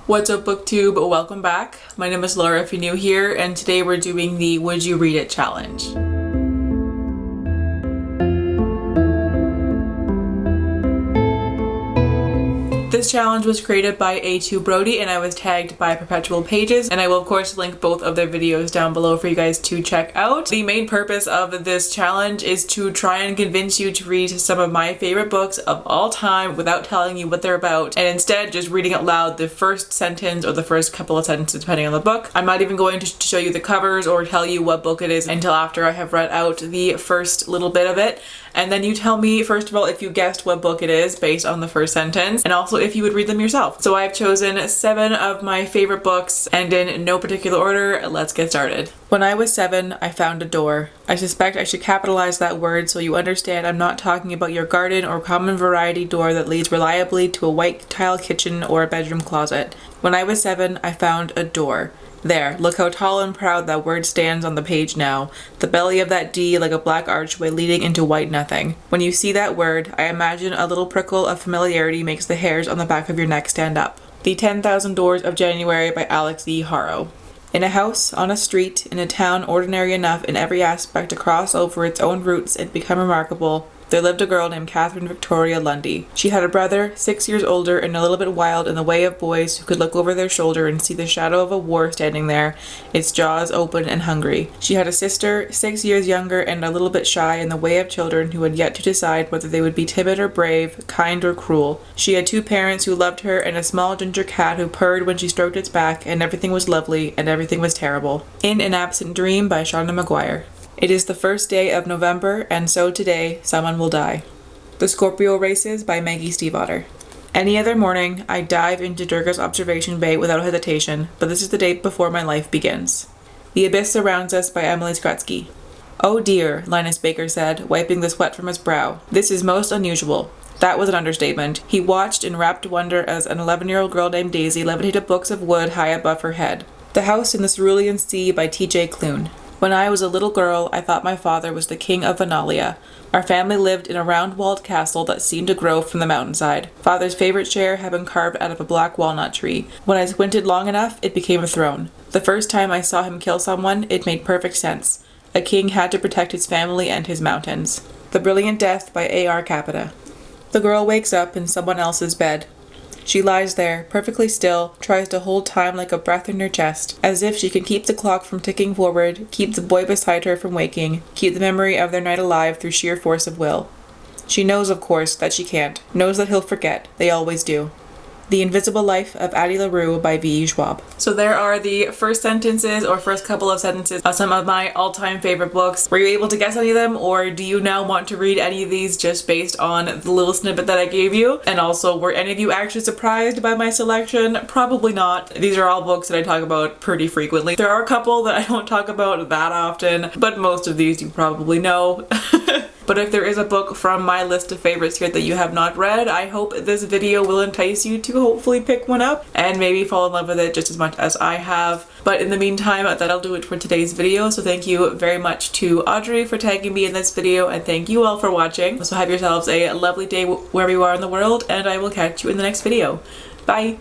What's up, booktube? Welcome back. My name is Laura if you're new here, and today we're doing the Would You Read It challenge. This challenge was created by A2 Brody and I was tagged by Perpetual Pages, and I will of course link both of their videos down below for you guys to check out. The main purpose of this challenge is to try and convince you to read some of my favorite books of all time without telling you what they're about, and instead just reading out loud the first sentence or the first couple of sentences depending on the book. I'm not even going to show you the covers or tell you what book it is until after I have read out the first little bit of it, and then you tell me first of all if you guessed what book it is based on the first sentence, and also if you would read them yourself. So I've chosen 7 of my favorite books, and in no particular order, let's get started. When I was 7, I found a door. I suspect I should capitalize that word so you understand I'm not talking about your garden or common variety door that leads reliably to a white tile kitchen or a bedroom closet. When I was 7, I found a door. There, look how tall and proud that word stands on the page now. The belly of that D like a black archway leading into white nothing. When you see that word, I imagine a little prickle of familiarity makes the hairs on the back of your neck stand up. The 10,000 Doors of January by Alix Harrow. In a house, on a street, in a town ordinary enough in every aspect to cross over its own roots and become remarkable, there lived a girl named Catherine Victoria Lundy. She had a brother, 6 years older and a little bit wild in the way of boys who could look over their shoulder and see the shadow of a war standing there, its jaws open and hungry. She had a sister, 6 years younger and a little bit shy in the way of children who had yet to decide whether they would be timid or brave, kind or cruel. She had 2 parents who loved her and a small ginger cat who purred when she stroked its back, and everything was lovely and everything was terrible. In an Absent Dream by McGuire. It is the first day of November, and so today, someone will die. The Scorpio Races by Maggie Stiefvater. Any other morning, I dive into Durga's observation bay without hesitation, but this is the day before my life begins. The Abyss Surrounds Us by Skrutskie. Oh dear, Linus Baker said, wiping the sweat from his brow. This is most unusual. That was an understatement. He watched in rapt wonder as an 11-year-old girl named Daisy levitated books of wood high above her head. The House in the Cerulean Sea by T.J. Klune. When I was a little girl, I thought my father was the king of Vanalia. Our family lived in a round-walled castle that seemed to grow from the mountainside. Father's favorite chair had been carved out of a black walnut tree. When I squinted long enough, it became a throne. The first time I saw him kill someone, it made perfect sense. A king had to protect his family and his mountains. The Brilliant Death by A.R. Capetta. The girl wakes up in someone else's bed. She lies there, perfectly still, tries to hold time like a breath in her chest, as if she can keep the clock from ticking forward, keep the boy beside her from waking, keep the memory of their night alive through sheer force of will. She knows, of course, that she can't, knows that he'll forget. They always do. The Invisible Life of Addie LaRue by Schwab. So there are the first sentences or first couple of sentences of some of my all-time favorite books. Were you able to guess any of them, or do you now want to read any of these just based on the little snippet that I gave you? And also, were any of you actually surprised by my selection? Probably not. These are all books that I talk about pretty frequently. There are a couple that I don't talk about that often, but most of these you probably know. But if there is a book from my list of favorites here that you have not read, I hope this video will entice you to hopefully pick one up and maybe fall in love with it just as much as I have. But in the meantime, that'll do it for today's video. So thank you very much to Audrey for tagging me in this video, and thank you all for watching. So have yourselves a lovely day wherever you are in the world, and I will catch you in the next video. Bye!